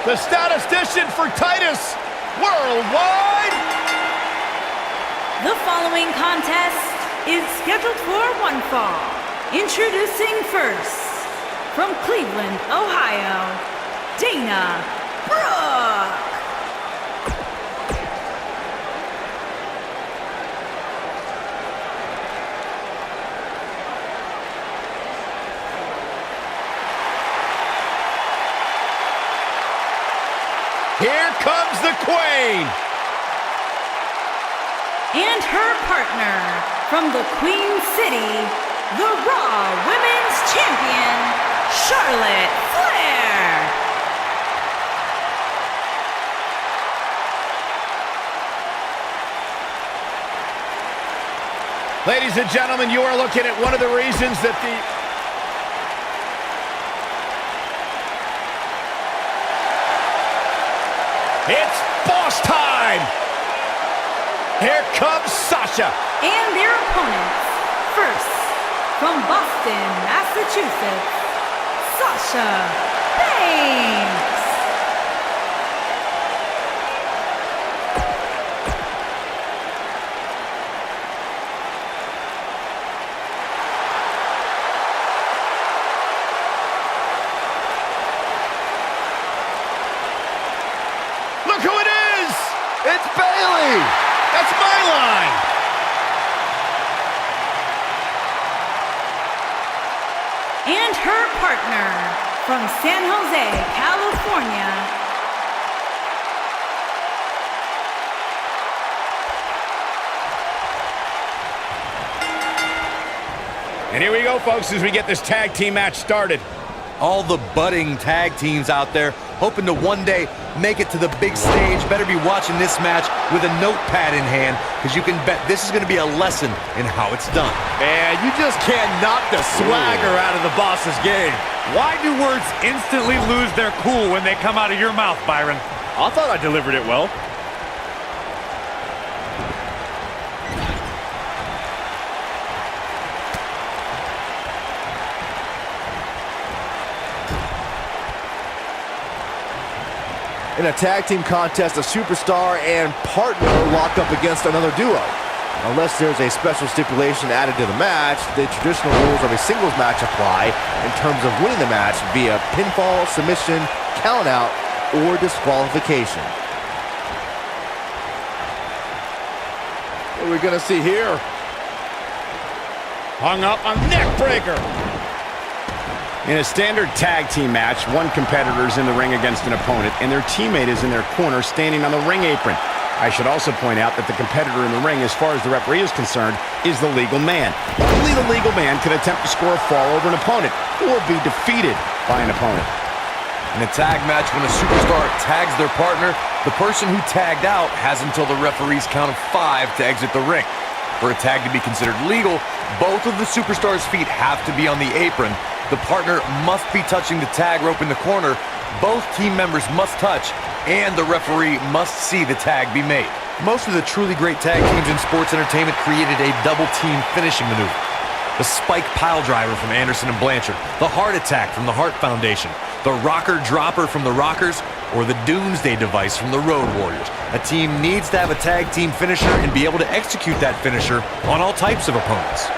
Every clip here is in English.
The statistician for Titus Worldwide. The following contest is scheduled for one fall. Introducing first, from Cleveland, Ohio, Dana Brooke. Here comes the Queen. And her partner, from the Queen City, the Raw Women's Champion, Charlotte Flair. Ladies and gentlemen, you are looking at one of the reasons that It's boss time! Here comes Sasha. And their opponents, first, from Boston, Massachusetts, Sasha Banks. Look who it is! It's Bayley! That's my line! And her partner, from San Jose, California, And here we go, folks, as we get this tag team match started. All the budding tag teams out there hoping to one day make it to the big stage better be watching this match with a notepad in hand, because you can bet this is going to be a lesson in how it's done. And you just can't knock the swagger out of the boss's game. Why do words instantly lose their cool when they come out of your mouth, Byron? I thought I delivered it well. In a tag team contest, a superstar and partner lock up against another duo. Unless there's a special stipulation added to the match, the traditional rules of a singles match apply in terms of winning the match via pinfall, submission, countout, or disqualification. What are we gonna see here? Hung up on neck breaker. In a standard tag team match, one competitor is in the ring against an opponent, and their teammate is in their corner standing on the ring apron. I should also point out that the competitor in the ring, as far as the referee is concerned, is the legal man. Only the legal man can attempt to score a fall over an opponent or be defeated by an opponent. In a tag match, when a superstar tags their partner, the person who tagged out has until the referee's count of 5 to exit the ring. For a tag to be considered legal, both of the superstars' feet have to be on the apron. The partner must be touching the tag rope in the corner, both team members must touch, and the referee must see the tag be made. Most of the truly great tag teams in sports entertainment created a double team finishing maneuver. The spike pile driver from Anderson and Blanchard, the heart attack from the Hart Foundation, the rocker dropper from the Rockers, or the Doomsday device from the Road Warriors. A team needs to have a tag team finisher and be able to execute that finisher on all types of opponents.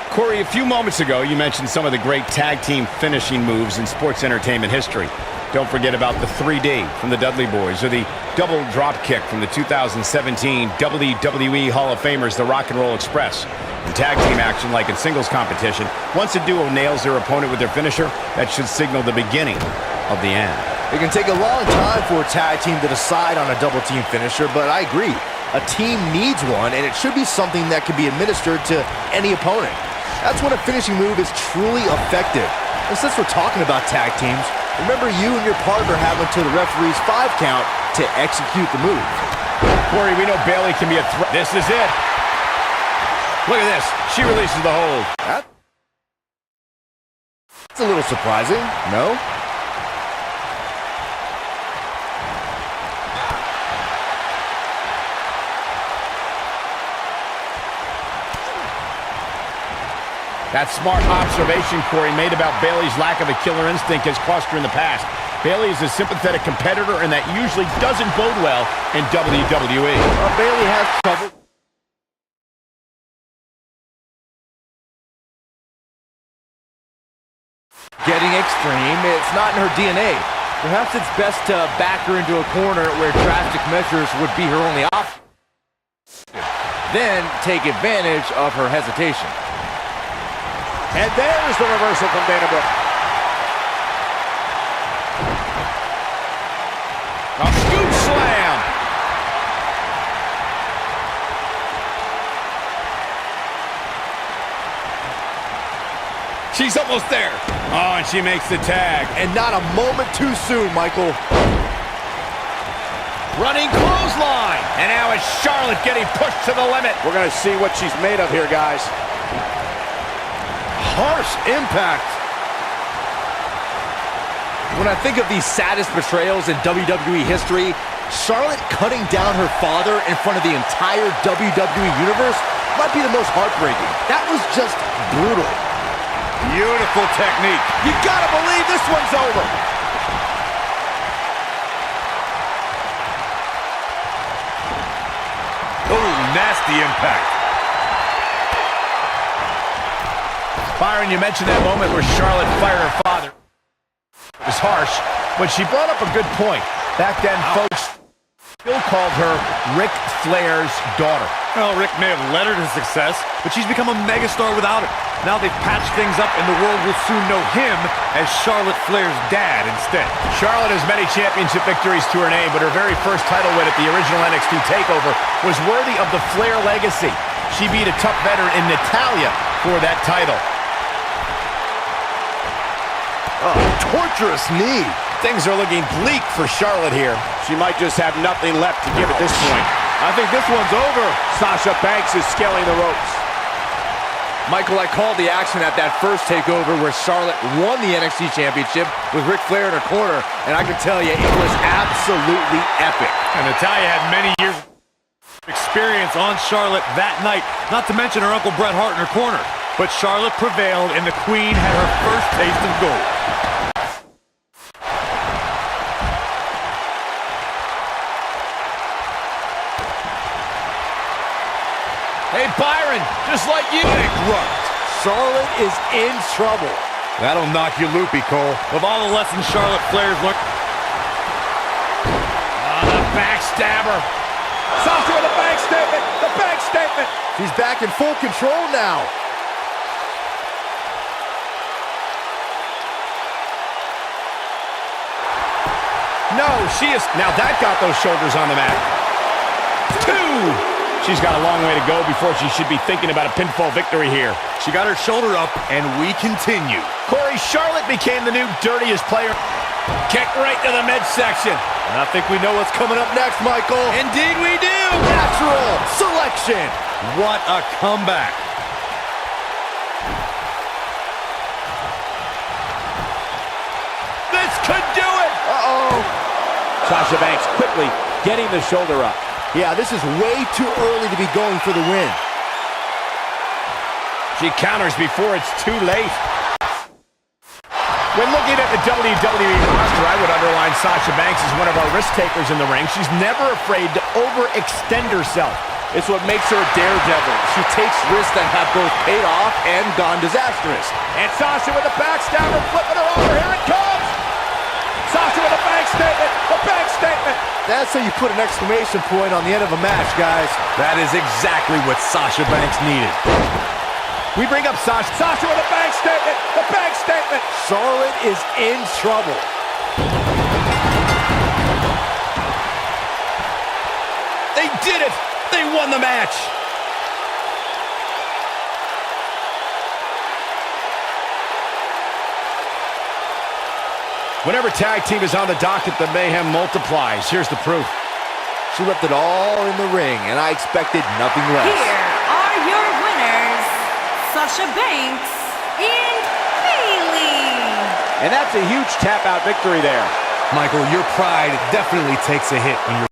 Corey, a few moments ago, you mentioned some of the great tag team finishing moves in sports entertainment history. Don't forget about the 3D from the Dudley Boys, or the double drop kick from the 2017 WWE Hall of Famers, the Rock and Roll Express. In tag team action, like in singles competition, once a duo nails their opponent with their finisher, that should signal the beginning of the end. It can take a long time for a tag team to decide on a double team finisher, but I agree. A team needs one, and it should be something that can be administered to any opponent. That's when a finishing move is truly effective. And since we're talking about tag teams, remember you and your partner have until the referee's 5 count to execute the move. Corey, we know Bayley can be a threat. This is it. Look at this. She releases the hold. That's a little surprising, no? That smart observation Corey made about Bayley's lack of a killer instinct has cost her in the past. Bayley is a sympathetic competitor, and that usually doesn't bode well in WWE. Bayley has trouble. Getting extreme, it's not in her DNA. Perhaps it's best to back her into a corner where drastic measures would be her only option. Then take advantage of her hesitation. And there's the reversal from Dana Brooke. A scoop slam. She's almost there. Oh, and she makes the tag. And not a moment too soon, Michael. Running clothesline. And now it's Charlotte getting pushed to the limit. We're going to see what she's made of here, guys. Harsh impact. When I think of these saddest betrayals in WWE history, Charlotte cutting down her father in front of the entire WWE Universe might be the most heartbreaking. That was just brutal. Beautiful technique. You gotta believe this one's over. Oh, nasty impact. Byron, you mentioned that moment where Charlotte fired her father. It was harsh, but she brought up a good point. Back then, folks still called her Ric Flair's daughter. Well, Rick may have led her to success, but she's become a megastar without it. Now they've patched things up, and the world will soon know him as Charlotte Flair's dad instead. Charlotte has many championship victories to her name, but her very first title win at the original NXT TakeOver was worthy of the Flair legacy. She beat a tough veteran in Natalya for that title. Oh, torturous knee. Things are looking bleak for Charlotte here. She might just have nothing left to give at this point. I think this one's over. Sasha Banks is scaling the ropes. Michael, I called the action at that first takeover where Charlotte won the NXT Championship with Ric Flair in her corner, and I can tell you, it was absolutely epic. And Natalya had many years of experience on Charlotte that night, not to mention her Uncle Bret Hart in her corner. But Charlotte prevailed, and the Queen had her first taste of gold. Hey, Byron, just like you. Bankrupt. Charlotte is in trouble. That'll knock you loopy, Cole. Of all the lessons Charlotte Flair's learned. The backstabber. Sasha with the bank statement. The bank statement. She's back in full control now. No, she is. Now that got those shoulders on the mat. 2. She's got a long way to go before she should be thinking about a pinfall victory here. She got her shoulder up, and we continue. Corey, Charlotte became the new dirtiest player. Kick right to the midsection. And I think we know what's coming up next, Michael. Indeed we do. Natural selection. What a comeback. This could do it. Uh-oh. Sasha Banks quickly getting the shoulder up. Yeah, this is way too early to be going for the win. She counters before it's too late. When looking at the WWE roster, I would underline Sasha Banks as one of our risk takers in the ring. She's never afraid to overextend herself. It's what makes her a daredevil. She takes risks that have both paid off and gone disastrous. And Sasha with the backstabber, flipping her over. Here it comes. Sasha with a bank statement. The bank statement. That's how you put an exclamation point on the end of a match, guys. That is exactly what Sasha Banks needed. We bring up Sasha. Sasha with a bank statement. The bank statement. Charlotte is in trouble. They did it. They won the match. Whenever tag team is on the docket, the mayhem multiplies. Here's the proof. She left it all in the ring, and I expected nothing less. Here are your winners, Sasha Banks and Bayley. And that's a huge tap-out victory there. Michael, your pride definitely takes a hit when you're